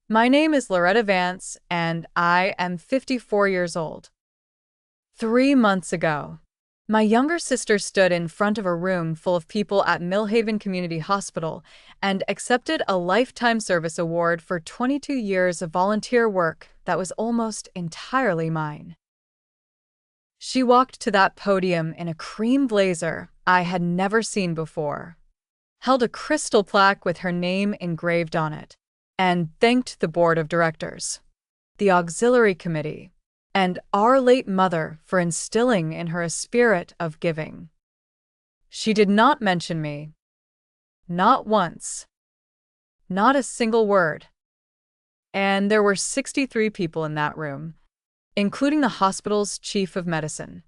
My name is Loretta Vance, and I am 54 years old. 3 months ago, my younger sister stood in front of a room full of people at Millhaven Community Hospital and accepted a Lifetime Service Award for 22 years of volunteer work that was almost entirely mine. She walked to that podium in a cream blazer I had never seen before, held a crystal plaque with her name engraved on it, and thanked the board of directors, the auxiliary committee, and our late mother for instilling in her a spirit of giving. She did not mention me. Not once. Not a single word. And there were 63 people in that room, including the hospital's chief of medicine,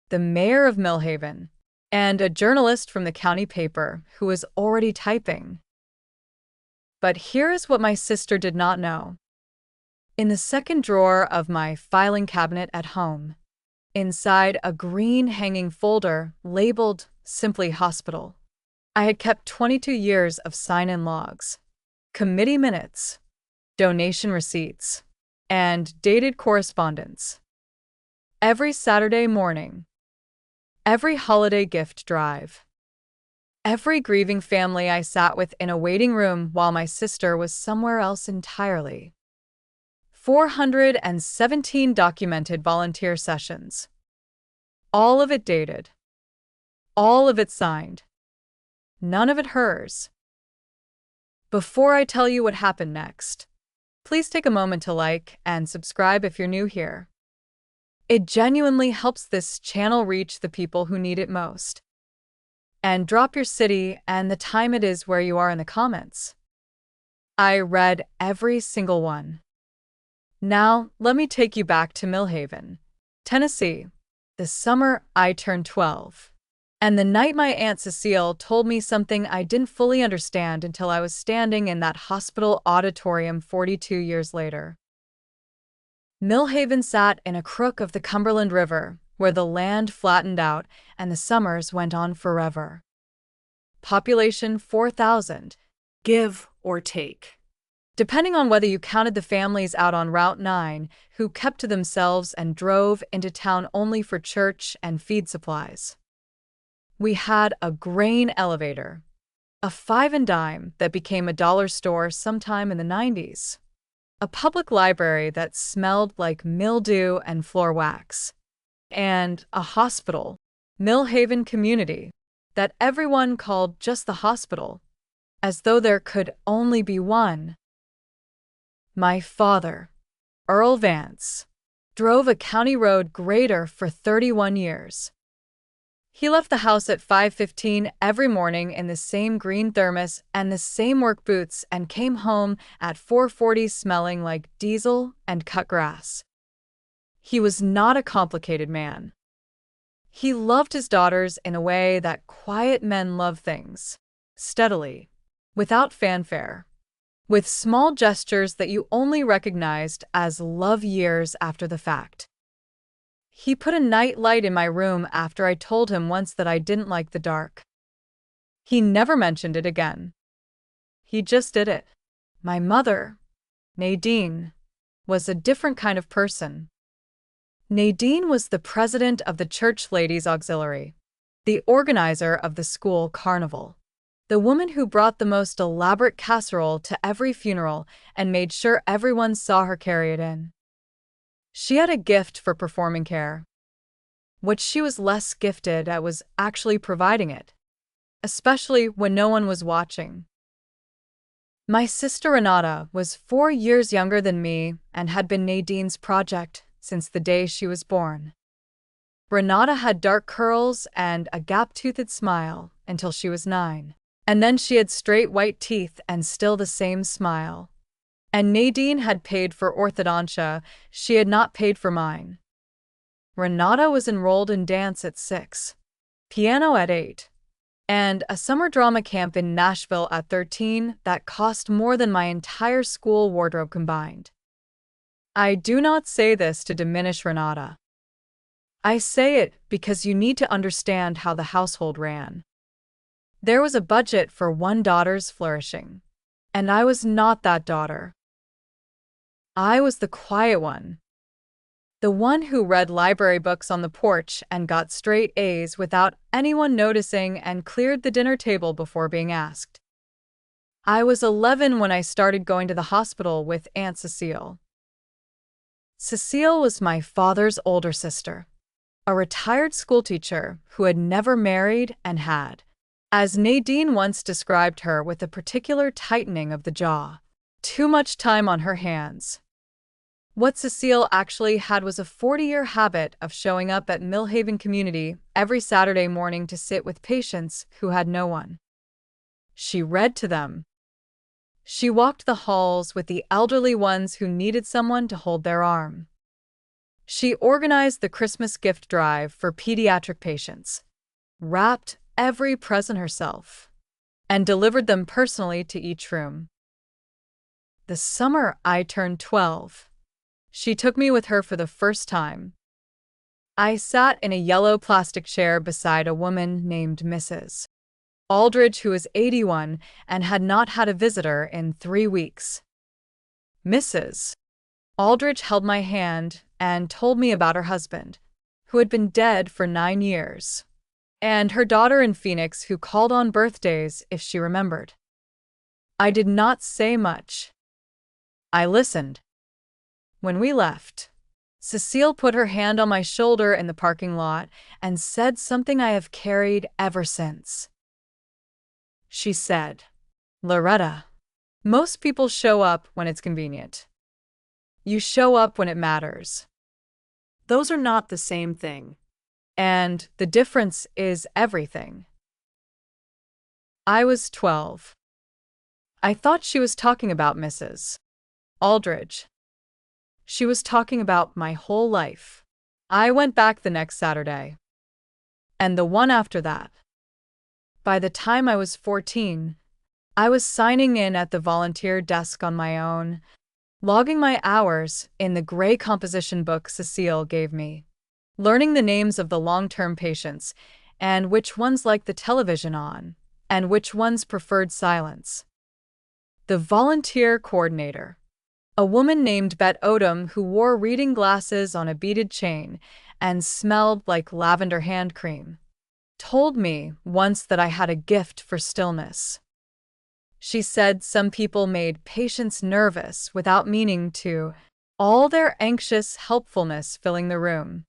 the mayor of Millhaven, and a journalist from the county paper who was already typing. But here is what my sister did not know. In the second drawer of my filing cabinet at home, inside a green hanging folder labeled simply Hospital, I had kept 22 years of sign-in logs, committee minutes, donation receipts, and dated correspondence. Every Saturday morning, every holiday gift drive, every grieving family I sat with in a waiting room while my sister was somewhere else entirely. 417 documented volunteer sessions. All of it dated. All of it signed. None of it hers. Before I tell you what happened next, please take a moment to like and subscribe if you're new here. It genuinely helps this channel reach the people who need it most. And drop your city and the time it is where you are in the comments. I read every single one. Now, let me take you back to Millhaven, Tennessee, the summer I turned 12, and the night my Aunt Cecile told me something I didn't fully understand until I was standing in that hospital auditorium 42 years later. Millhaven sat in a crook of the Cumberland River, where the land flattened out and the summers went on forever. Population 4,000, give or take, depending on whether you counted the families out on Route 9 who kept to themselves and drove into town only for church and feed supplies. We had a grain elevator, a five and dime that became a dollar store sometime in the 90s, a public library that smelled like mildew and floor wax, and a hospital, Millhaven Community, that everyone called just the hospital, as though there could only be one. My father, Earl Vance, drove a county road grader for 31 years. He left the house at 5:15 every morning in the same green thermos and the same work boots and came home at 4:40 smelling like diesel and cut grass. He was not a complicated man. He loved his daughters in a way that quiet men love things, steadily, without fanfare, with small gestures that you only recognized as love years after the fact. He put a night light in my room after I told him once that I didn't like the dark. He never mentioned it again. He just did it. My mother, Nadine, was a different kind of person. Nadine was the president of the Church Ladies Auxiliary, the organizer of the school carnival, the woman who brought the most elaborate casserole to every funeral and made sure everyone saw her carry it in. She had a gift for performing care. What she was less gifted at was actually providing it, especially when no one was watching. My sister Renata was 4 years younger than me and had been Nadine's project since the day she was born. Renata had dark curls and a gap-toothed smile until she was 9. And then she had straight white teeth and still the same smile. And Nadine had paid for orthodontia, she had not paid for mine. Renata was enrolled in dance at 6, piano at 8, and a summer drama camp in Nashville at 13 that cost more than my entire school wardrobe combined. I do not say this to diminish Renata. I say it because you need to understand how the household ran. There was a budget for one daughter's flourishing, and I was not that daughter. I was the quiet one, the one who read library books on the porch and got straight A's without anyone noticing and cleared the dinner table before being asked. I was 11 when I started going to the hospital with Aunt Cecile. Cecile was my father's older sister, a retired schoolteacher who had never married and had, as Nadine once described her with a particular tightening of the jaw, too much time on her hands. What Cecile actually had was a 40-year habit of showing up at Millhaven Community every Saturday morning to sit with patients who had no one. She read to them. She walked the halls with the elderly ones who needed someone to hold their arm. She organized the Christmas gift drive for pediatric patients, wrapped every present herself, and delivered them personally to each room. The summer I turned 12, she took me with her for the first time. I sat in a yellow plastic chair beside a woman named Mrs. Aldridge, who was 81 and had not had a visitor in 3 weeks. Mrs. Aldridge held my hand and told me about her husband, who had been dead for 9 years, and her daughter in Phoenix who called on birthdays if she remembered. I did not say much. I listened. When we left, Cecile put her hand on my shoulder in the parking lot and said something I have carried ever since. She said, "Loretta, most people show up when it's convenient. You show up when it matters. Those are not the same thing. And the difference is everything." I was 12. I thought she was talking about Mrs. Aldridge. She was talking about my whole life. I went back the next Saturday. And the one after that. By the time I was 14, I was signing in at the volunteer desk on my own, logging my hours in the gray composition book Cecile gave me, learning the names of the long-term patients and which ones liked the television on and which ones preferred silence. The volunteer coordinator, a woman named Bet Odom who wore reading glasses on a beaded chain and smelled like lavender hand cream, told me once that I had a gift for stillness. She said some people made patients nervous without meaning to, all their anxious helpfulness filling the room.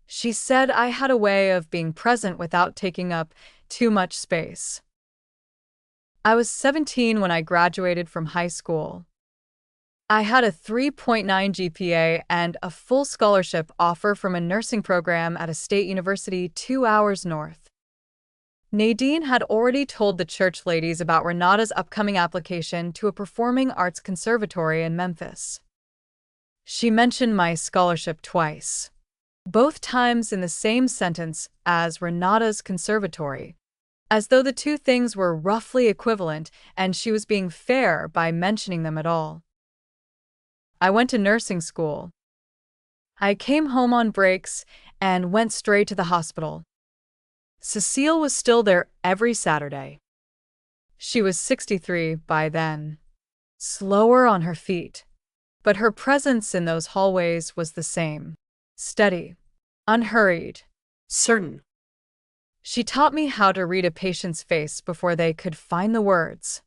She said I had a way of being present without taking up too much space. I was 17 when I graduated from high school. I had a 3.9 GPA and a full scholarship offer from a nursing program at a state university 2 hours north. Nadine had already told the church ladies about Renata's upcoming application to a performing arts conservatory in Memphis. She mentioned my scholarship twice, both times in the same sentence as Renata's conservatory, as though the two things were roughly equivalent and she was being fair by mentioning them at all. I went to nursing school. I came home on breaks and went straight to the hospital. Cecile was still there every Saturday. She was 63 by then, slower on her feet, but her presence in those hallways was the same, steady, unhurried, certain. She taught me how to read a patient's face before they could find the words.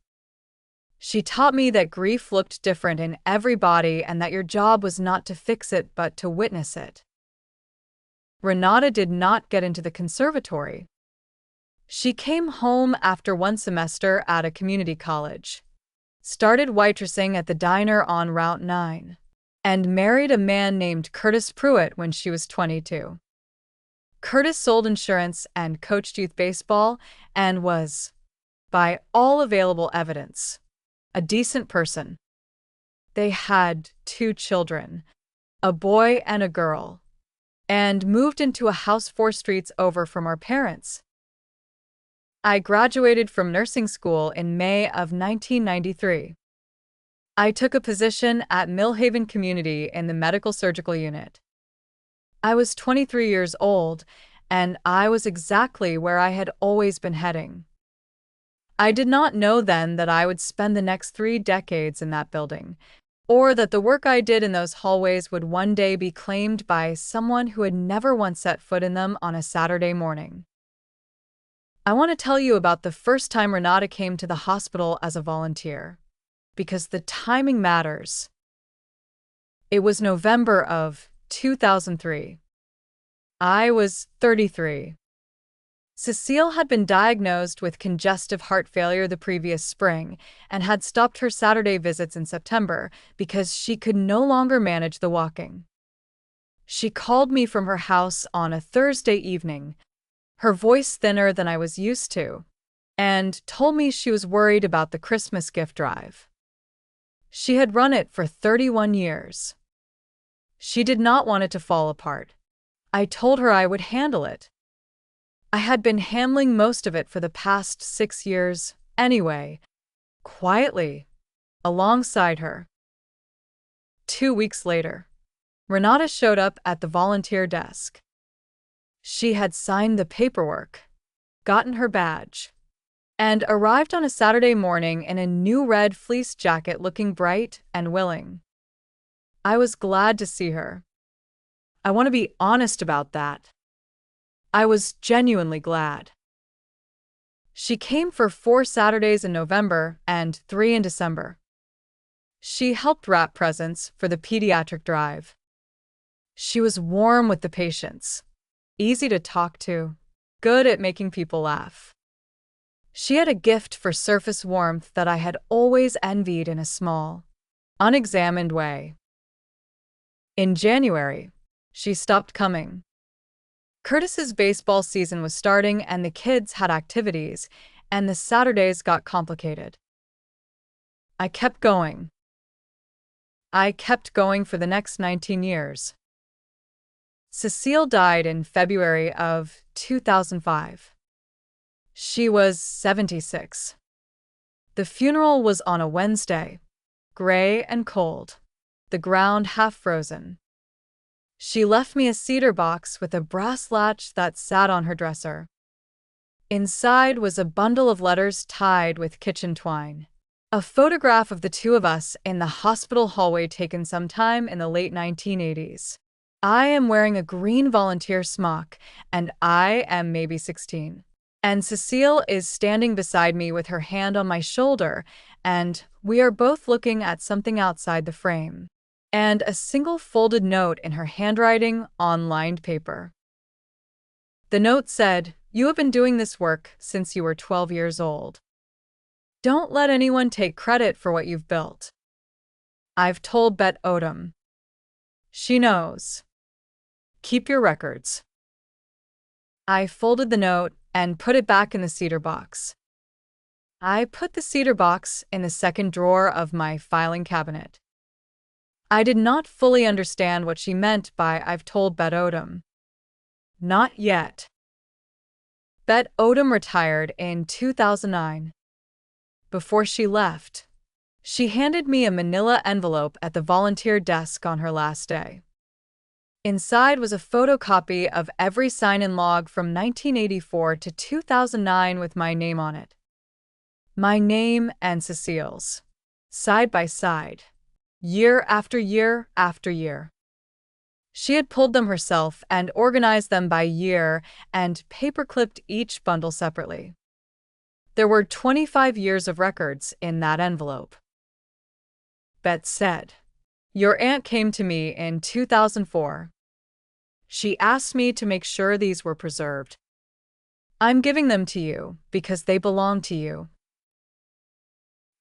She taught me that grief looked different in every body and that your job was not to fix it but to witness it. Renata did not get into the conservatory. She came home after 1 semester at a community college, started waitressing at the diner on Route 9, and married a man named Curtis Pruitt when she was 22. Curtis sold insurance and coached youth baseball and was, by all available evidence, a decent person. They had 2 children, a boy and a girl, and moved into a house 4 streets over from our parents. I graduated from nursing school in May of 1993. I took a position at Millhaven Community in the medical surgical unit. I was 23 years old, and I was exactly where I had always been heading. I did not know then that I would spend the next 3 decades in that building, or that the work I did in those hallways would one day be claimed by someone who had never once set foot in them on a Saturday morning. I want to tell you about the first time Renata came to the hospital as a volunteer, because the timing matters. It was November of 2003. I was 33. Cecile had been diagnosed with congestive heart failure the previous spring and had stopped her Saturday visits in September because she could no longer manage the walking. She called me from her house on a Thursday evening, her voice thinner than I was used to, and told me she was worried about the Christmas gift drive. She had run it for 31 years. She did not want it to fall apart. I told her I would handle it. I had been handling most of it for the past 6 years, anyway, quietly, alongside her. 2 weeks later, Renata showed up at the volunteer desk. She had signed the paperwork, gotten her badge, and arrived on a Saturday morning in a new red fleece jacket looking bright and willing. I was glad to see her. I want to be honest about that. I was genuinely glad. She came for 4 Saturdays in November and 3 in December. She helped wrap presents for the pediatric drive. She was warm with the patients, easy to talk to, good at making people laugh. She had a gift for surface warmth that I had always envied in a small, unexamined way. In January, she stopped coming. Curtis's baseball season was starting and the kids had activities, and the Saturdays got complicated. I kept going. I kept going for the next 19 years. Cecile died in February of 2005. She was 76. The funeral was on a Wednesday, gray and cold, the ground half frozen. She left me a cedar box with a brass latch that sat on her dresser. Inside was a bundle of letters tied with kitchen twine. A photograph of the two of us in the hospital hallway taken sometime in the late 1980s. I am wearing a green volunteer smock, and I am maybe 16. And Cecile is standing beside me with her hand on my shoulder, and we are both looking at something outside the frame. And a single folded note in her handwriting on lined paper. The note said, "You have been doing this work since you were 12 years old. Don't let anyone take credit for what you've built. I've told Bet Odom. She knows. Keep your records." I folded the note and put it back in the cedar box. I put the cedar box in the second drawer of my filing cabinet. I did not fully understand what she meant by "I've told Bet Odom." Not yet. Bet Odom retired in 2009. Before she left, she handed me a manila envelope at the volunteer desk on her last day. Inside was a photocopy of every sign-in log from 1984 to 2009 with my name on it. My name and Cecile's, side by side. Year after year after year. She had pulled them herself and organized them by year and paper-clipped each bundle separately. There were 25 years of records in that envelope. Bet said, "Your aunt came to me in 2004. She asked me to make sure these were preserved. I'm giving them to you because they belong to you."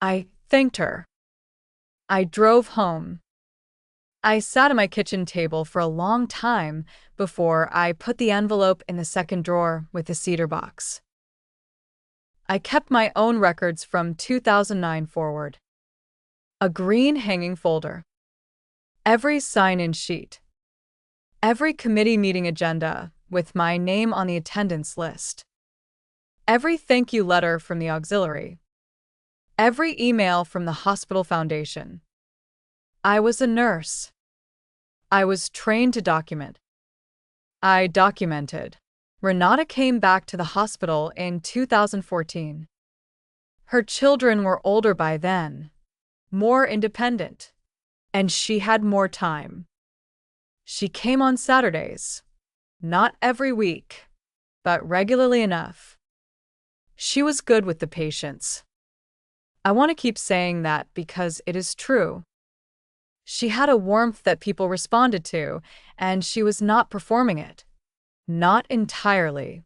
I thanked her. I drove home. I sat at my kitchen table for a long time before I put the envelope in the second drawer with the cedar box. I kept my own records from 2009 forward. A green hanging folder. Every sign-in sheet. Every committee meeting agenda with my name on the attendance list. Every thank you letter from the auxiliary. Every email from the hospital foundation. I was a nurse. I was trained to document. I documented. Renata came back to the hospital in 2014. Her children were older by then, more independent. And she had more time. She came on Saturdays. Not every week, but regularly enough. She was good with the patients. I want to keep saying that because it is true. She had a warmth that people responded to, and she was not performing it. Not entirely.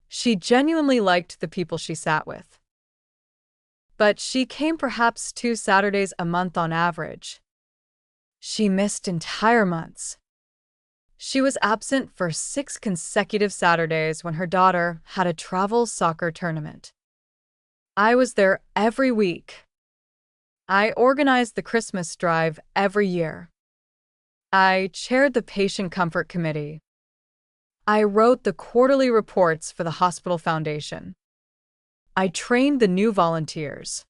She genuinely liked the people she sat with. But she came perhaps 2 Saturdays a month on average. She missed entire months. She was absent for 6 consecutive Saturdays when her daughter had a travel soccer tournament. I was there every week. I organized the Christmas drive every year. I chaired the Patient Comfort Committee. I wrote the quarterly reports for the Hospital Foundation. I trained the new volunteers.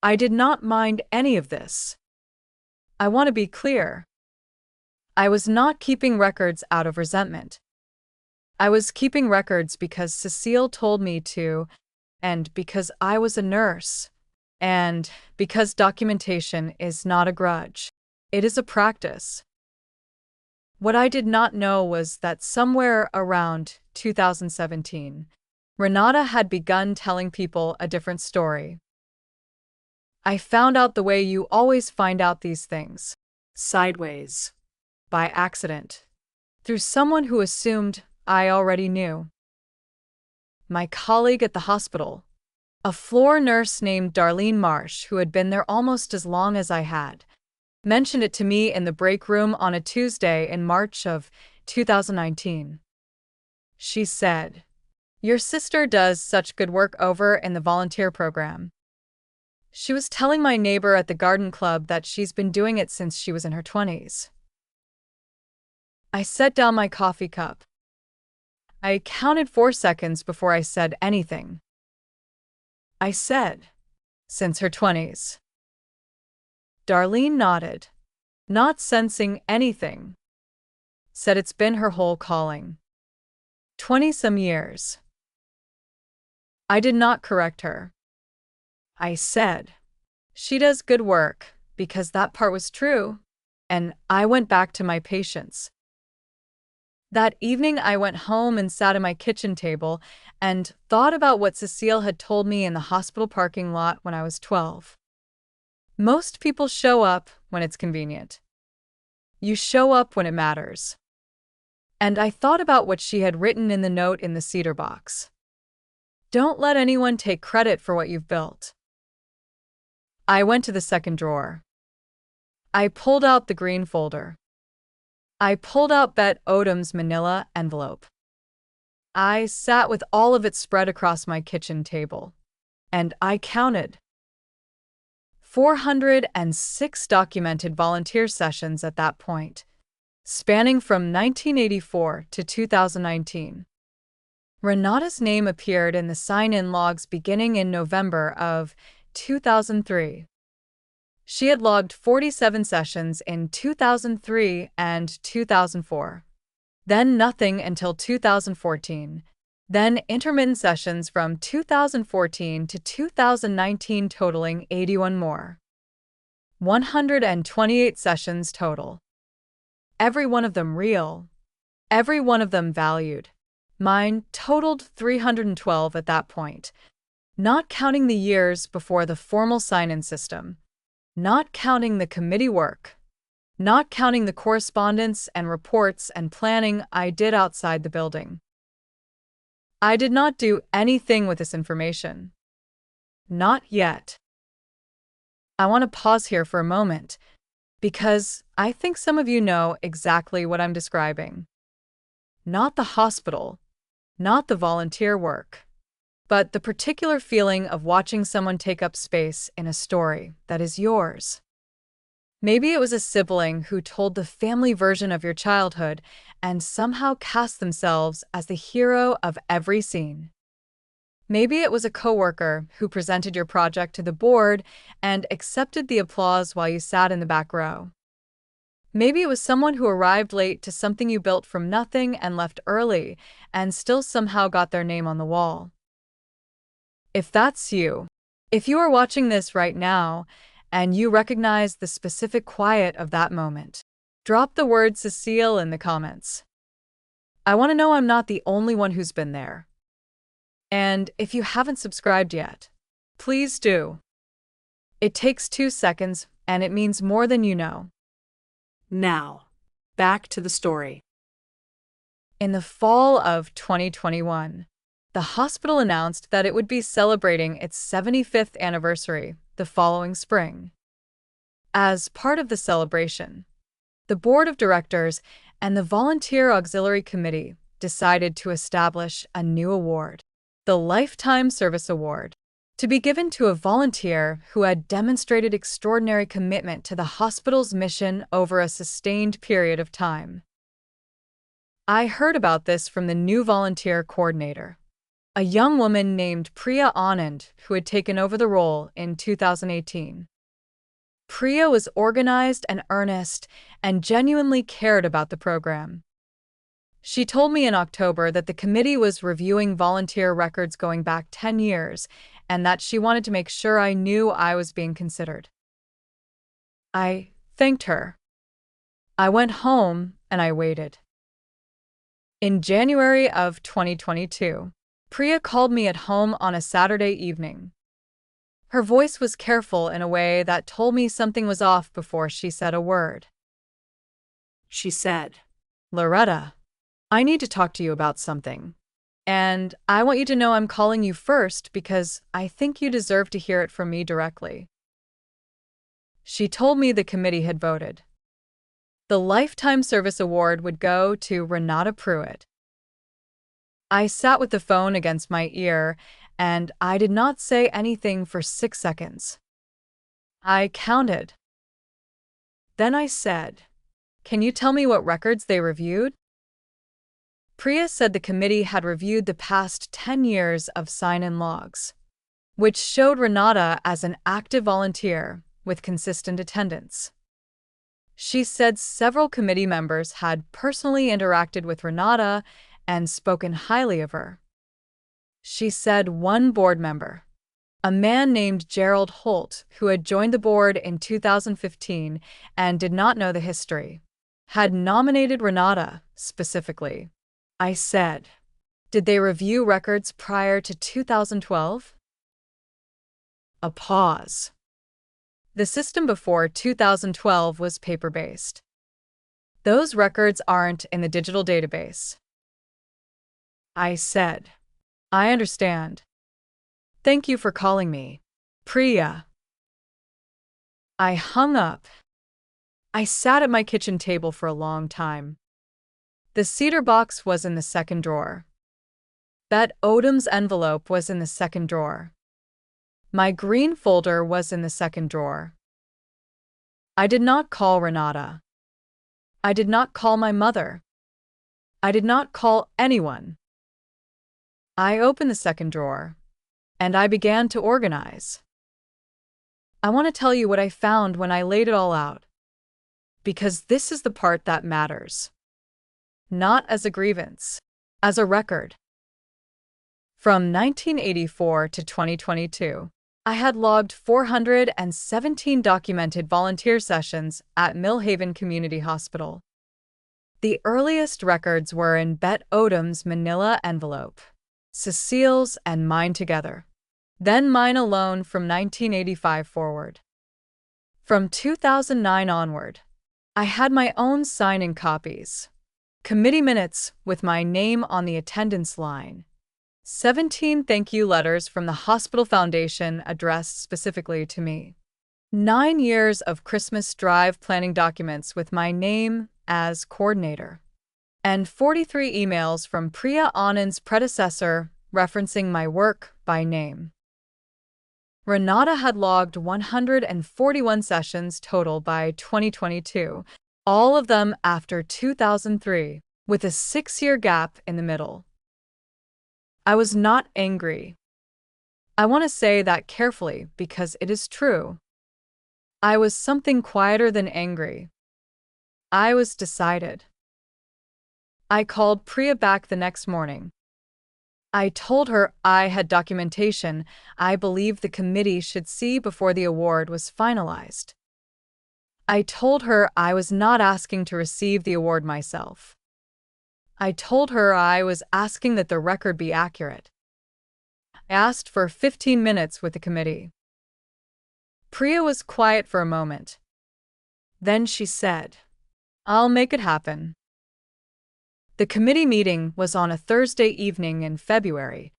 I did not mind any of this. I want to be clear. I was not keeping records out of resentment. I was keeping records because Cecile told me to, and because I was a nurse, and because documentation is not a grudge. It is a practice. What I did not know was that somewhere around 2017, Renata had begun telling people a different story. I found out the way you always find out these things. Sideways. By accident. Through someone who assumed I already knew. My colleague at the hospital, a floor nurse named Darlene Marsh, who had been there almost as long as I had, mentioned it to me in the break room on a Tuesday in March of 2019. She said, "Your sister does such good work over in the volunteer program." She was telling my neighbor at the garden club that she's been doing it since she was in her 20s. I set down my coffee cup. I counted 4 seconds before I said anything. I said, "Since her 20s." Darlene nodded, not sensing anything. Said it's been her whole calling. 20-some years. I did not correct her. I said, "She does good work," because that part was true, and I went back to my patients. That evening I went home and sat at my kitchen table and thought about what Cecile had told me in the hospital parking lot when I was 12. Most people show up when it's convenient. You show up when it matters. And I thought about what she had written in the note in the cedar box. Don't let anyone take credit for what you've built. I went to the second drawer. I pulled out the green folder. I pulled out Bet Odom's manila envelope. I sat with all of it spread across my kitchen table. And I counted. 406 documented volunteer sessions at that point, spanning from 1984 to 2019. Renata's name appeared in the sign-in logs beginning in November of 2003. She had logged 47 sessions in 2003 and 2004. Then nothing until 2014. Then intermittent sessions from 2014 to 2019 totaling 81 more. 128 sessions total. Every one of them real. Every one of them valued. Mine totaled 312 at that point, not counting the years before the formal sign-in system. Not counting the committee work, not counting the correspondence and reports and planning I did outside the building. I did not do anything with this information. Not yet. I want to pause here for a moment, because I think some of you know exactly what I'm describing. Not the hospital, not the volunteer work, but the particular feeling of watching someone take up space in a story that is yours. Maybe it was a sibling who told the family version of your childhood and somehow cast themselves as the hero of every scene. Maybe it was a coworker who presented your project to the board and accepted the applause while you sat in the back row. Maybe it was someone who arrived late to something you built from nothing and left early and still somehow got their name on the wall. If that's you, if you are watching this right now and you recognize the specific quiet of that moment. Drop the word Cecile in the comments. I want to know I'm not the only one who's been there. And if you haven't subscribed yet, please do. It takes 2 seconds, and it means more than you know. Now, back to the story. In the fall of 2021, the hospital announced that it would be celebrating its 75th anniversary the following spring. As part of the celebration, the board of directors and the Volunteer Auxiliary Committee decided to establish a new award, the Lifetime Service Award, to be given to a volunteer who had demonstrated extraordinary commitment to the hospital's mission over a sustained period of time. I heard about this from the new volunteer coordinator, a young woman named Priya Anand, who had taken over the role in 2018. Priya was organized and earnest and genuinely cared about the program. She told me in October that the committee was reviewing volunteer records going back 10 years and that she wanted to make sure I knew I was being considered. I thanked her. I went home and I waited. In January of 2022, Priya called me at home on a Saturday evening. Her voice was careful in a way that told me something was off before she said a word. She said, "Loretta, I need to talk to you about something. And I want you to know I'm calling you first because I think you deserve to hear it from me directly." She told me the committee had voted. The Lifetime Service Award would go to Renata Pruitt. I sat with the phone against my ear, and I did not say anything for 6 seconds. I counted. Then I said, "Can you tell me what records they reviewed?" Priya said the committee had reviewed the past 10 years of sign-in logs, which showed Renata as an active volunteer with consistent attendance. She said several committee members had personally interacted with Renata and spoken highly of her. She said one board member, a man named Gerald Holt, who had joined the board in 2015 and did not know the history, had nominated Renata specifically. I said, "Did they review records prior to 2012? A pause. The system before 2012 was paper-based. Those records aren't in the digital database. I said, "I understand. Thank you for calling me, Priya." I hung up. I sat at my kitchen table for a long time. The cedar box was in the second drawer. Bet Odom's envelope was in the second drawer. My green folder was in the second drawer. I did not call Renata. I did not call my mother. I did not call anyone. I opened the second drawer, and I began to organize. I want to tell you what I found when I laid it all out, because this is the part that matters. Not as a grievance, as a record. From 1984 to 2022, I had logged 417 documented volunteer sessions at Millhaven Community Hospital. The earliest records were in Bet Odom's manila envelope, Cecile's and mine together, then mine alone from 1985 forward. From 2009 onward, I had my own sign-in copies, committee minutes with my name on the attendance line, 17 thank you letters from the Hospital Foundation addressed specifically to me, 9 years of Christmas drive planning documents with my name as coordinator, and 43 emails from Priya Anand's predecessor referencing my work by name. Renata had logged 141 sessions total by 2022, all of them after 2003, with a 6-year gap in the middle. I was not angry. I want to say that carefully because it is true. I was something quieter than angry. I was decided. I called Priya back the next morning. I told her I had documentation I believed the committee should see before the award was finalized. I told her I was not asking to receive the award myself. I told her I was asking that the record be accurate. I asked for 15 minutes with the committee. Priya was quiet for a moment. Then she said, "I'll make it happen." The committee meeting was on a Thursday evening in February,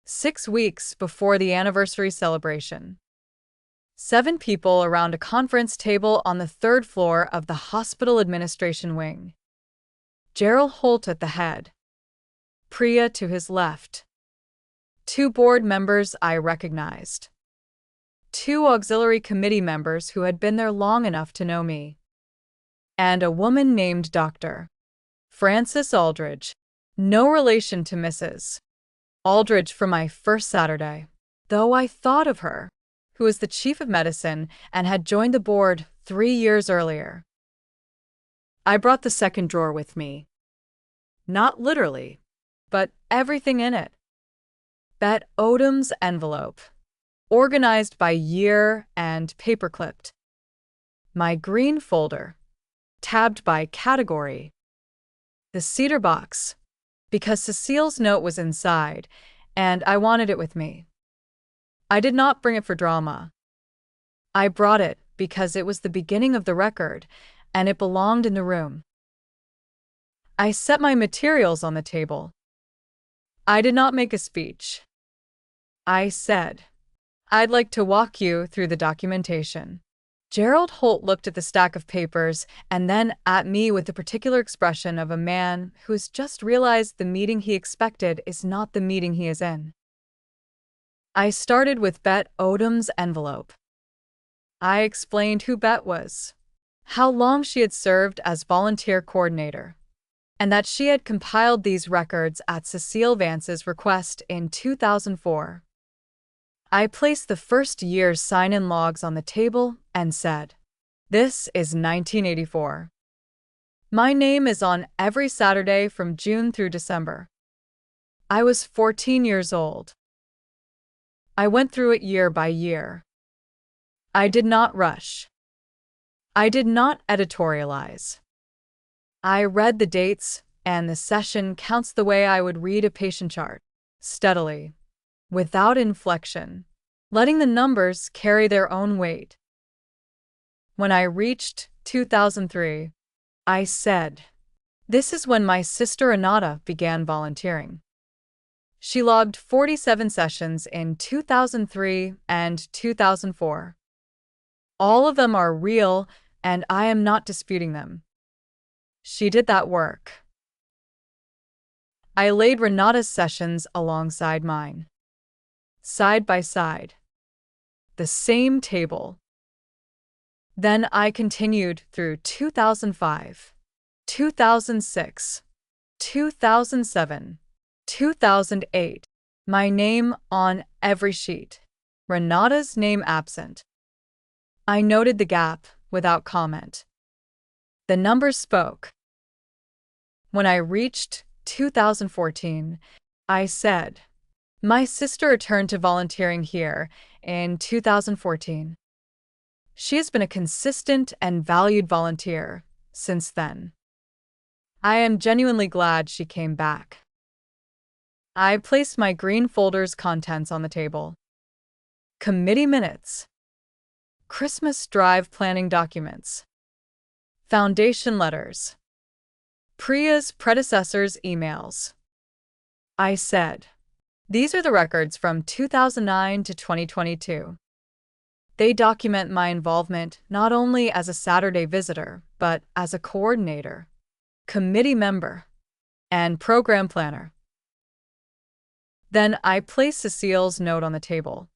6 weeks before the anniversary celebration. 7 people around a conference table on the third floor of the hospital administration wing. Gerald Holt at the head. Priya to his left. 2 board members I recognized. 2 auxiliary committee members who had been there long enough to know me. And a woman named Dr. Frances Aldridge, no relation to Mrs. Aldridge from my first Saturday, though I thought of her, who was the chief of medicine and had joined the board 3 years earlier. I brought the second drawer with me. Not literally, but everything in it. Bet Odom's envelope, organized by year and paper-clipped. My green folder, tabbed by category. The cedar box, because Cecile's note was inside, and I wanted it with me. I did not bring it for drama. I brought it because it was the beginning of the record, and it belonged in the room. I set my materials on the table. I did not make a speech. I said, "I'd like to walk you through the documentation." Gerald Holt looked at the stack of papers and then at me with the particular expression of a man who has just realized the meeting he expected is not the meeting he is in. I started with Bet Odom's envelope. I explained who Bet was, how long she had served as volunteer coordinator, and that she had compiled these records at Cecile Vance's request in 2004. I placed the first year's sign-in logs on the table and said, "This is 1984. My name is on every Saturday from June through December. I was 14 years old. I went through it year by year. I did not rush. I did not editorialize. I read the dates and the session counts the way I would read a patient chart, steadily, without inflection, letting the numbers carry their own weight. When I reached 2003, I said, "This is when my sister Anata began volunteering." She logged 47 sessions in 2003 and 2004. All of them are real, and I am not disputing them. She did that work. I laid Renata's sessions alongside mine. Side by side. The same table. Then I continued through 2005, 2006, 2007, 2008. My name on every sheet. Renata's name absent. I noted the gap without comment. The numbers spoke. When I reached 2014, I said, "My sister returned to volunteering here in 2014. She has been a consistent and valued volunteer since then. I am genuinely glad she came back." I placed my green folder's contents on the table. Committee minutes. Christmas drive planning documents. Foundation letters. Priya's predecessor's emails. I said, "These are the records from 2009 to 2022. They document my involvement not only as a Saturday visitor, but as a coordinator, committee member, and program planner." Then I placed Cecile's note on the table.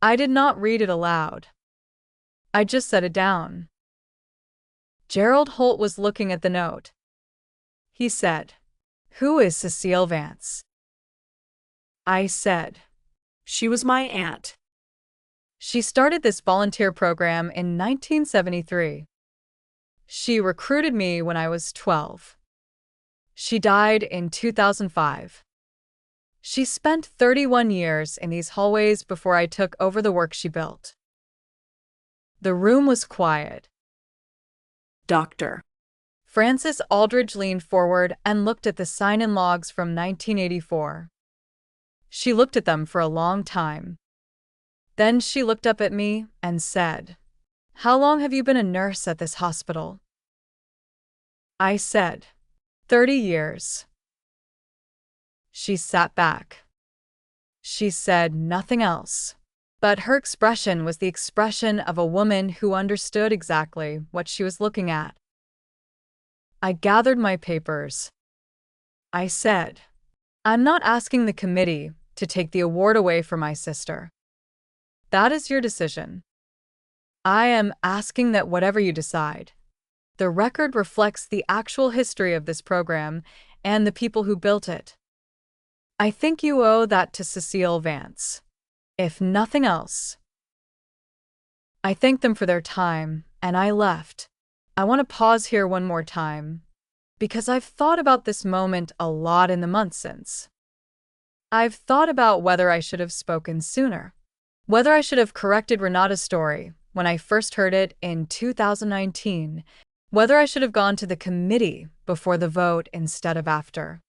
I did not read it aloud. I just set it down. Gerald Holt was looking at the note. He said, "Who is Cecile Vance?" I said, She was my aunt. "She started this volunteer program in 1973. She recruited me when I was 12. She died in 2005. She spent 31 years in these hallways before I took over the work she built. The room was quiet. Doctor. Frances Aldridge leaned forward and looked at the sign-in logs from 1984. She looked at them for a long time. Then she looked up at me and said, "How long have you been a nurse at this hospital?" I said, 30 years. She sat back. She said nothing else, but her expression was the expression of a woman who understood exactly what she was looking at. I gathered my papers. I said, "I'm not asking the committee to take the award away from my sister. That is your decision. I am asking that whatever you decide, the record reflects the actual history of this program and the people who built it. I think you owe that to Cecile Vance, if nothing else." I thanked them for their time, and I left. I want to pause here one more time, because I've thought about this moment a lot in the months since. I've thought about whether I should have spoken sooner, whether I should have corrected Renata's story when I first heard it in 2019, whether I should have gone to the committee before the vote instead of after.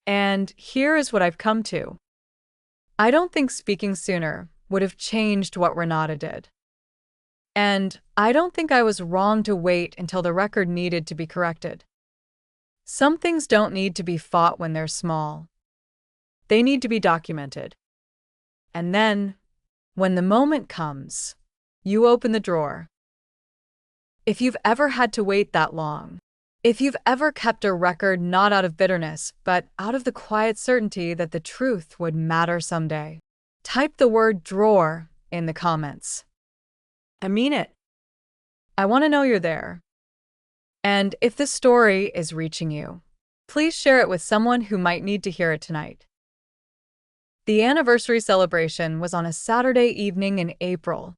And here is what I've come to. I don't think speaking sooner would have changed what Renata did. And I don't think I was wrong to wait until the record needed to be corrected. Some things don't need to be fought when they're small. They need to be documented. And then, when the moment comes, you open the drawer. If you've ever had to wait that long, if you've ever kept a record not out of bitterness, but out of the quiet certainty that the truth would matter someday, type the word drawer in the comments. I mean it. I want to know you're there. And if this story is reaching you, please share it with someone who might need to hear it tonight. The anniversary celebration was on a Saturday evening in April.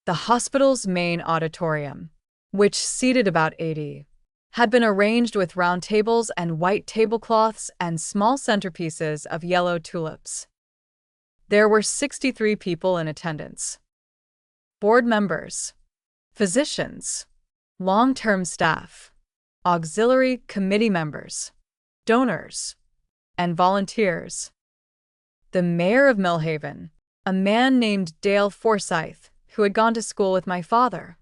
The hospital's main auditorium, which seated about 80, had been arranged with round tables and white tablecloths and small centerpieces of yellow tulips. There were 63 people in attendance. Board members, physicians, long-term staff, auxiliary committee members, donors, and volunteers. The mayor of Millhaven, a man named Dale Forsyth, who had gone to school with my father,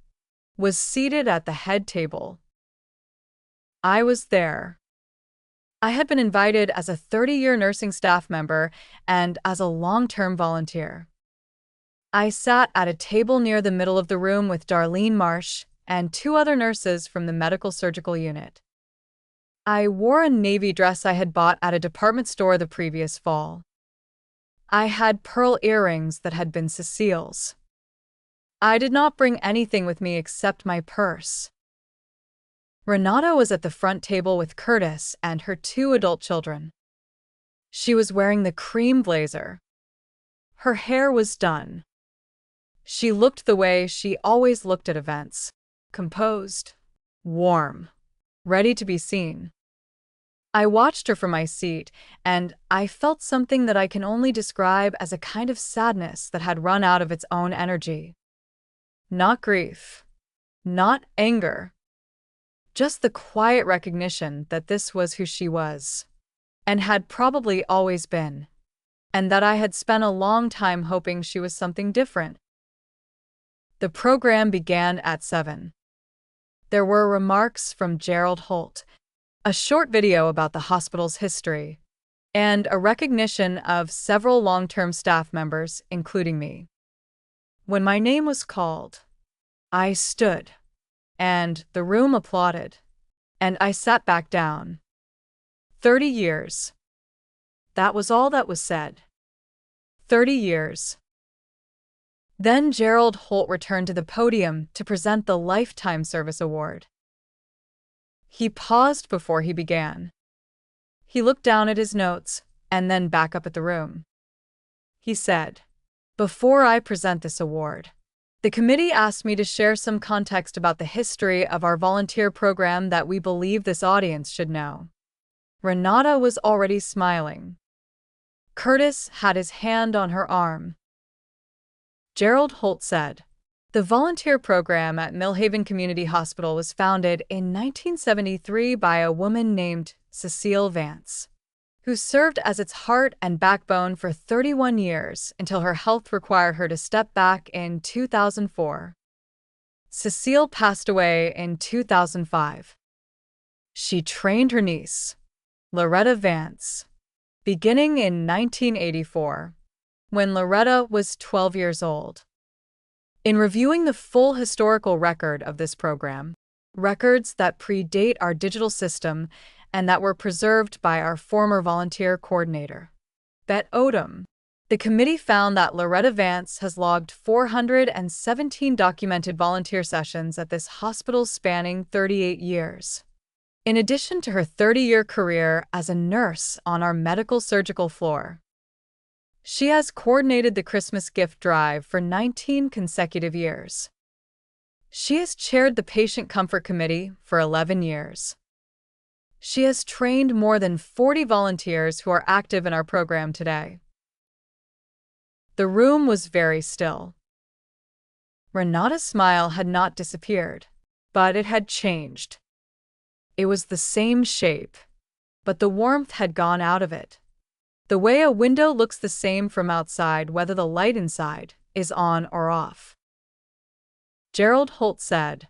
was seated at the head table. I was there. I had been invited as a 30-year nursing staff member and as a long-term volunteer. I sat at a table near the middle of the room with Darlene Marsh and 2 other nurses from the medical surgical unit. I wore a navy dress I had bought at a department store the previous fall. I had pearl earrings that had been Cecile's. I did not bring anything with me except my purse. Renata was at the front table with Curtis and her 2 adult children. She was wearing the cream blazer. Her hair was done. She looked the way she always looked at events, composed, warm, ready to be seen. I watched her from my seat, and I felt something that I can only describe as a kind of sadness that had run out of its own energy. Not grief, not anger, just the quiet recognition that this was who she was, and had probably always been, and that I had spent a long time hoping she was something different. The program began at 7. There were remarks from Gerald Holt, a short video about the hospital's history, and a recognition of several long-term staff members, including me. When my name was called, I stood, and the room applauded, and I sat back down. 30 years. That was all that was said. 30 years. Then Gerald Holt returned to the podium to present the Lifetime Service Award. He paused before he began. He looked down at his notes and then back up at the room. He said, "Before I present this award, the committee asked me to share some context about the history of our volunteer program that we believe this audience should know." Renata was already smiling. Curtis had his hand on her arm. Gerald Holt said, "The volunteer program at Millhaven Community Hospital was founded in 1973 by a woman named Cecile Vance, who served as its heart and backbone for 31 years until her health required her to step back in 2004. Cecile passed away in 2005. She trained her niece, Loretta Vance, beginning in 1984, when Loretta was 12 years old. In reviewing the full historical record of this program, records that predate our digital system and that were preserved by our former volunteer coordinator, Bet Odom, the committee found that Loretta Vance has logged 417 documented volunteer sessions at this hospital spanning 38 years. In addition to her 30-year career as a nurse on our medical surgical floor, she has coordinated the Christmas gift drive for 19 consecutive years. She has chaired the Patient Comfort Committee for 11 years. She has trained more than 40 volunteers who are active in our program today." The room was very still. Renata's smile had not disappeared, but it had changed. It was the same shape, but the warmth had gone out of it. The way a window looks the same from outside whether the light inside is on or off. Gerald Holt said,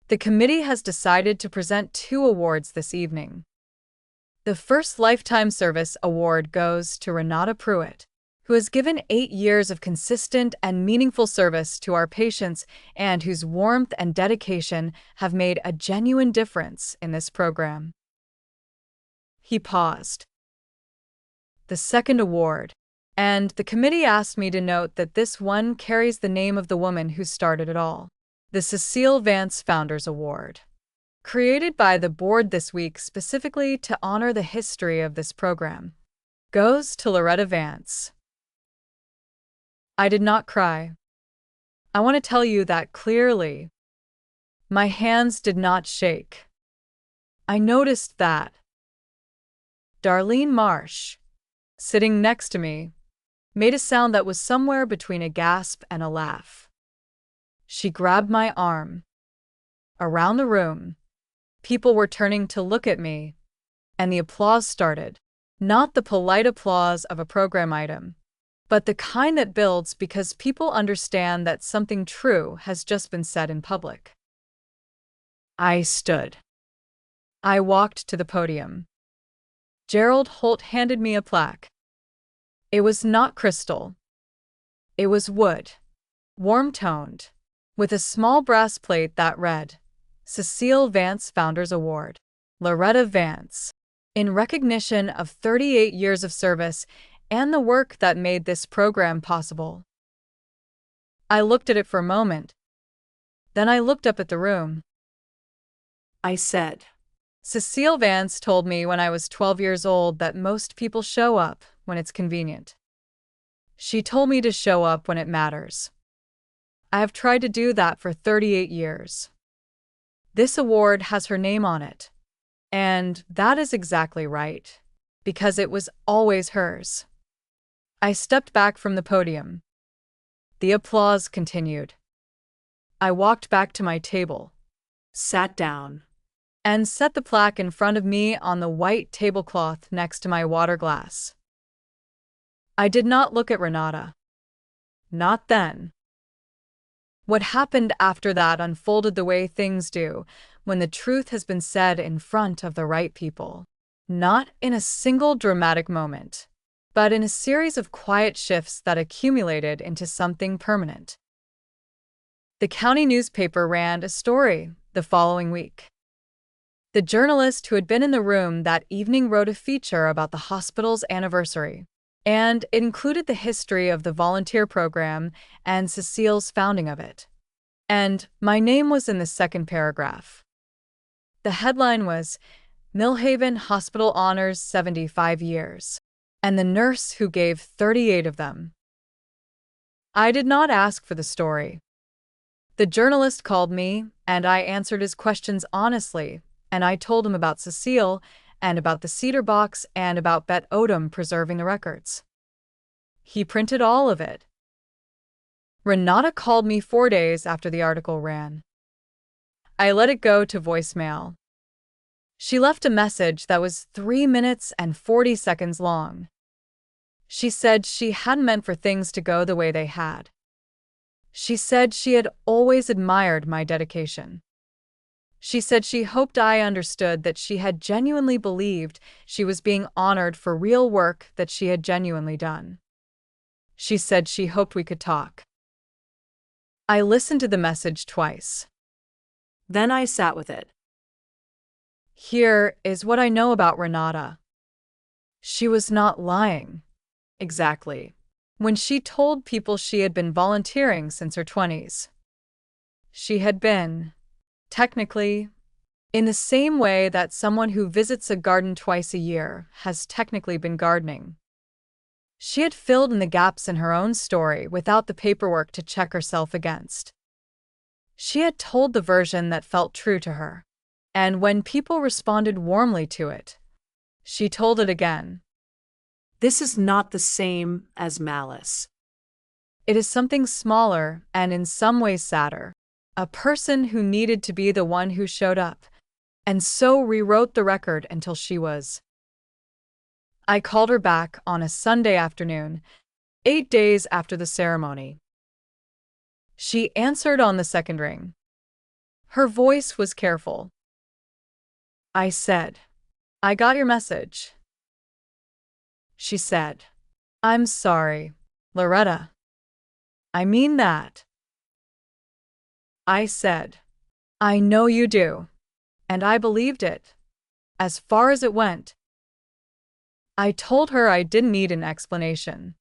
"The committee has decided to present 2 awards this evening. The first Lifetime Service Award goes to Renata Pruitt, who has given 8 years of consistent and meaningful service to our patients and whose warmth and dedication have made a genuine difference in this program." He paused. "The second award," and the committee asked me to note that this one carries the name of the woman who started it all, the Cecile Vance Founders Award, created by the board this week specifically to honor the history of this program, goes to Loretta Vance. I did not cry. I want to tell you that clearly. My hands did not shake. I noticed that Darlene Marsh, sitting next to me, made a sound that was somewhere between a gasp and a laugh. She grabbed my arm. Around the room, people were turning to look at me, and the applause started. Not the polite applause of a program item, but the kind that builds because people understand that something true has just been said in public. I stood. I walked to the podium. Gerald Holt handed me a plaque. It was not crystal. It was wood, warm-toned, with a small brass plate that read, "Cecile Vance Founders Award, Loretta Vance," in recognition of 38 years of service and the work that made this program possible. I looked at it for a moment. Then I looked up at the room. I said, "Cecile Vance told me when I was 12 years old that most people show up when it's convenient. She told me to show up when it matters. I have tried to do that for 38 years. This award has her name on it. And that is exactly right, because it was always hers." I stepped back from the podium. The applause continued. I walked back to my table, sat down, and set the plaque in front of me on the white tablecloth next to my water glass. I did not look at Renata. Not then. What happened after that unfolded the way things do when the truth has been said in front of the right people. Not in a single dramatic moment, but in a series of quiet shifts that accumulated into something permanent. The county newspaper ran a story the following week. The journalist who had been in the room that evening wrote a feature about the hospital's anniversary, and it included the history of the volunteer program and Cecile's founding of it. And my name was in the second paragraph. The headline was, "Millhaven Hospital Honors 75 Years, and the Nurse Who Gave 38 of Them." I did not ask for the story. The journalist called me, and I answered his questions honestly, and I told him about Cecile, and about the cedar box, and about Bet Odom preserving the records. He printed all of it. Renata called me 4 days after the article ran. I let it go to voicemail. She left a message that was 3 minutes and 40 seconds long. She said she hadn't meant for things to go the way they had. She said she had always admired my dedication. She said she hoped I understood that she had genuinely believed she was being honored for real work that she had genuinely done. She said she hoped we could talk. I listened to the message twice. Then I sat with it. Here is what I know about Renata. She was not lying. Exactly. When she told people she had been volunteering since her 20s. She had been, technically, in the same way that someone who visits a garden twice a year has technically been gardening. She had filled in the gaps in her own story without the paperwork to check herself against. She had told the version that felt true to her, and when people responded warmly to it, she told it again. This is not the same as malice. It is something smaller and in some ways sadder. A person who needed to be the one who showed up, and so rewrote the record until she was. I called her back on a Sunday afternoon, 8 days after the ceremony. She answered on the second ring. Her voice was careful. I said, "I got your message." She said, "I'm sorry, Loretta. I mean that." I said, "I know you do." And I believed it, as far as it went. I told her I didn't need an explanation.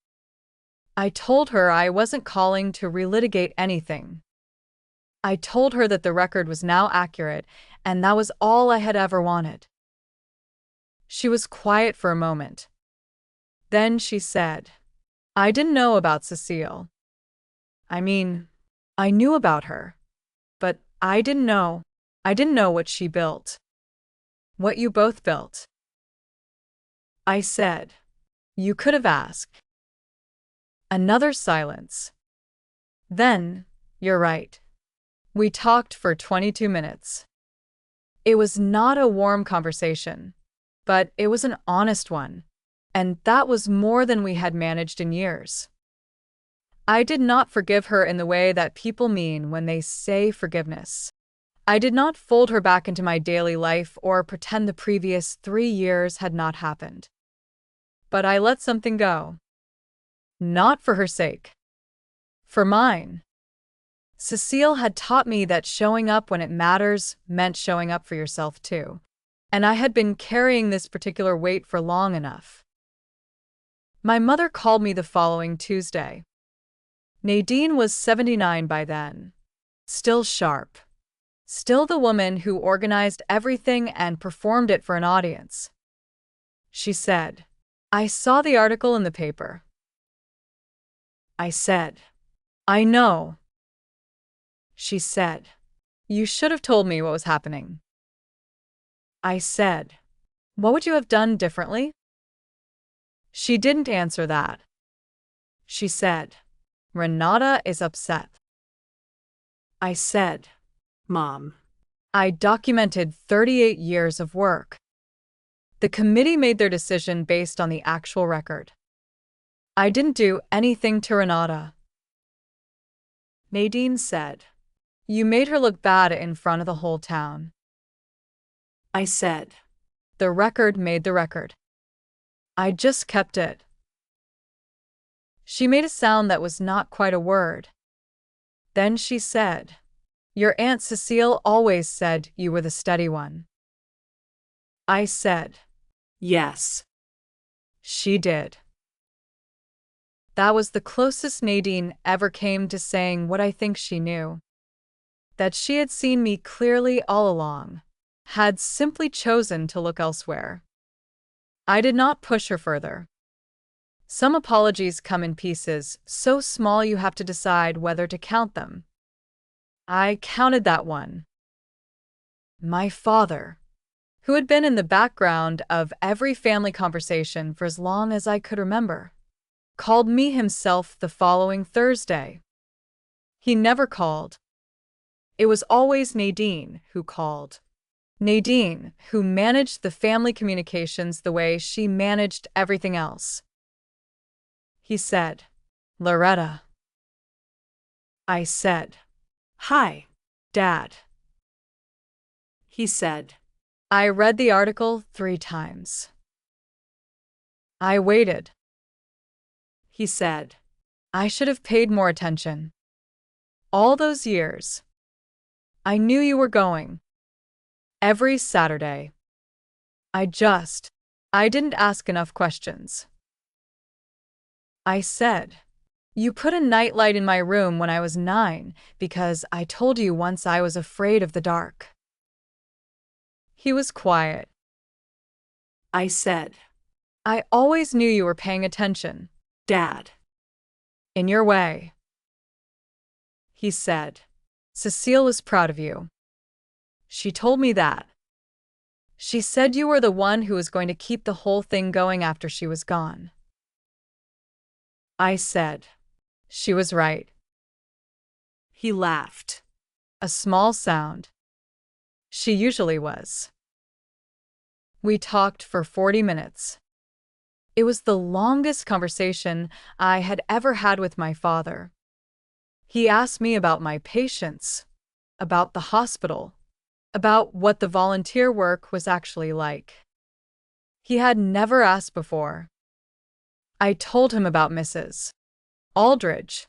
I told her I wasn't calling to relitigate anything. I told her that the record was now accurate, and that was all I had ever wanted. She was quiet for a moment. Then she said, "I didn't know about Cecile. I mean, I knew about her, but I didn't know what she built. What you both built." I said, "You could have asked." Another silence. Then, "You're right." We talked for 22 minutes. It was not a warm conversation, but it was an honest one, and that was more than we had managed in years. I did not forgive her in the way that people mean when they say forgiveness. I did not fold her back into my daily life or pretend the previous 3 years had not happened. But I let something go. Not for her sake. For mine. Cecile had taught me that showing up when it matters meant showing up for yourself too, and I had been carrying this particular weight for long enough. My mother called me the following Tuesday. Nadine was 79 by then. Still sharp. Still the woman who organized everything and performed it for an audience. She said, "I saw the article in the paper." I said, "I know." She said, "You should have told me what was happening." I said, "What would you have done differently?" She didn't answer that. She said, "Renata is upset." I said, "Mom, I documented 38 years of work. The committee made their decision based on the actual record. I didn't do anything to Renata." Nadine said, "You made her look bad in front of the whole town." I said, "The record made the record. I just kept it." She made a sound that was not quite a word. Then she said, "Your Aunt Cecile always said you were the steady one." I said, "Yes." She did. That was the closest Nadine ever came to saying what I think she knew. That she had seen me clearly all along, had simply chosen to look elsewhere. I did not push her further. Some apologies come in pieces, so small you have to decide whether to count them. I counted that one. My father, who had been in the background of every family conversation for as long as I could remember. called me himself the following Thursday. He never called. It was always Nadine who called. Nadine, who managed the family communications the way she managed everything else. He said, "Loretta." I said, "Hi, Dad." He said, "I read the article 3 times." I waited. He said, "I should have paid more attention. All those years. I knew you were going. Every Saturday. I didn't ask enough questions." I said, "You put a nightlight in my room when I was 9 because I told you once I was afraid of the dark." He was quiet. I said, "I always knew you were paying attention, Dad." in your way." He said, "Cecile was proud of you. She told me that. She said you were the one who was going to keep the whole thing going after she was gone." I said, "She was right." He laughed. A small sound. She usually was. We talked for 40 minutes. It was the longest conversation I had ever had with my father. He asked me about my patients, about the hospital, about what the volunteer work was actually like. He had never asked before. I told him about Mrs. Aldridge,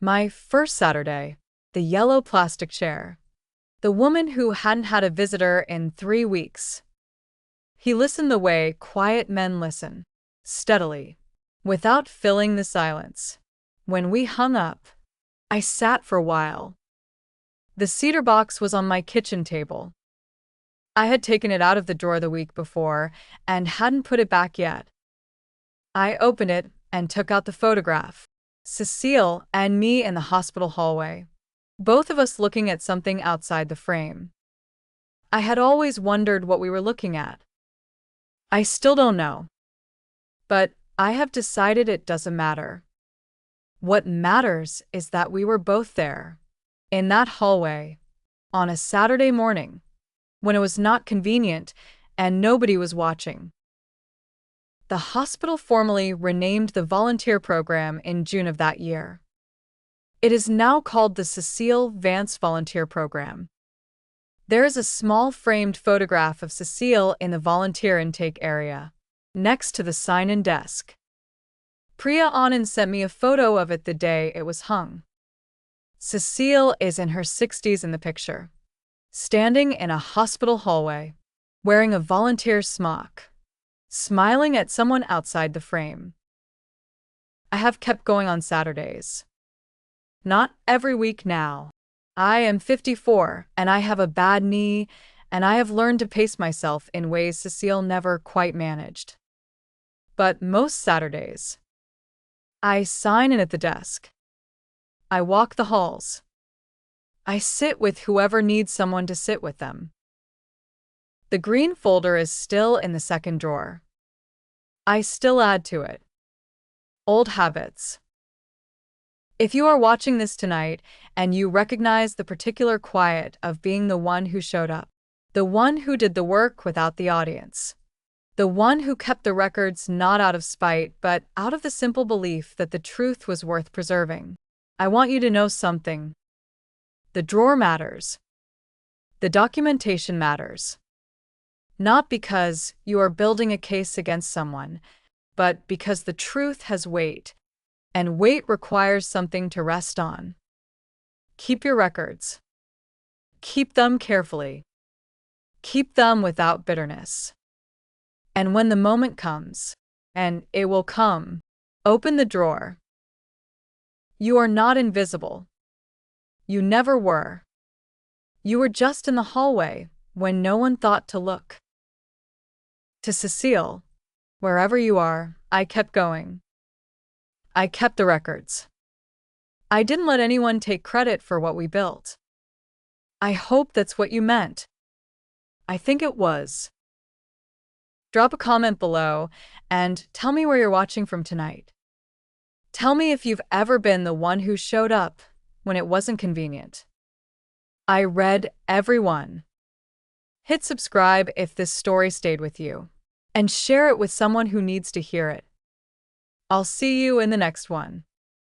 my first Saturday, the yellow plastic chair, the woman who hadn't had a visitor in 3 weeks. He listened the way quiet men listen, steadily, without filling the silence. When we hung up, I sat for a while. The cedar box was on my kitchen table. I had taken it out of the drawer the week before and hadn't put it back yet. I opened it and took out the photograph. Cecile and me in the hospital hallway, both of us looking at something outside the frame. I had always wondered what we were looking at. I still don't know. But I have decided it doesn't matter. What matters is that we were both there, in that hallway, on a Saturday morning, when it was not convenient and nobody was watching. The hospital formally renamed the volunteer program in June of that year. It is now called the Cecile Vance Volunteer Program. There is a small framed photograph of Cecile in the volunteer intake area, next to the sign-in desk. Priya Anand sent me a photo of it the day it was hung. Cecile is in her 60s in the picture, standing in a hospital hallway, wearing a volunteer smock, smiling at someone outside the frame. I have kept going on Saturdays. Not every week now. I am 54 and I have a bad knee, and I have learned to pace myself in ways Cecile never quite managed. But most Saturdays, I sign in at the desk. I walk the halls. I sit with whoever needs someone to sit with them. The green folder is still in the second drawer. I still add to it. Old habits. If you are watching this tonight and you recognize the particular quiet of being the one who showed up, the one who did the work without the audience, the one who kept the records not out of spite but out of the simple belief that the truth was worth preserving, I want you to know something. The drawer matters. The documentation matters. Not because you are building a case against someone, but because the truth has weight, and weight requires something to rest on. Keep your records. Keep them carefully. Keep them without bitterness. And when the moment comes, and it will come, open the drawer. You are not invisible. You never were. You were just in the hallway when no one thought to look. To Cecile, wherever you are, I kept going. I kept the records. I didn't let anyone take credit for what we built. I hope that's what you meant. I think it was. Drop a comment below and tell me where you're watching from tonight. Tell me if you've ever been the one who showed up when it wasn't convenient. I read every one. Hit subscribe if this story stayed with you, and share it with someone who needs to hear it. I'll see you in the next one.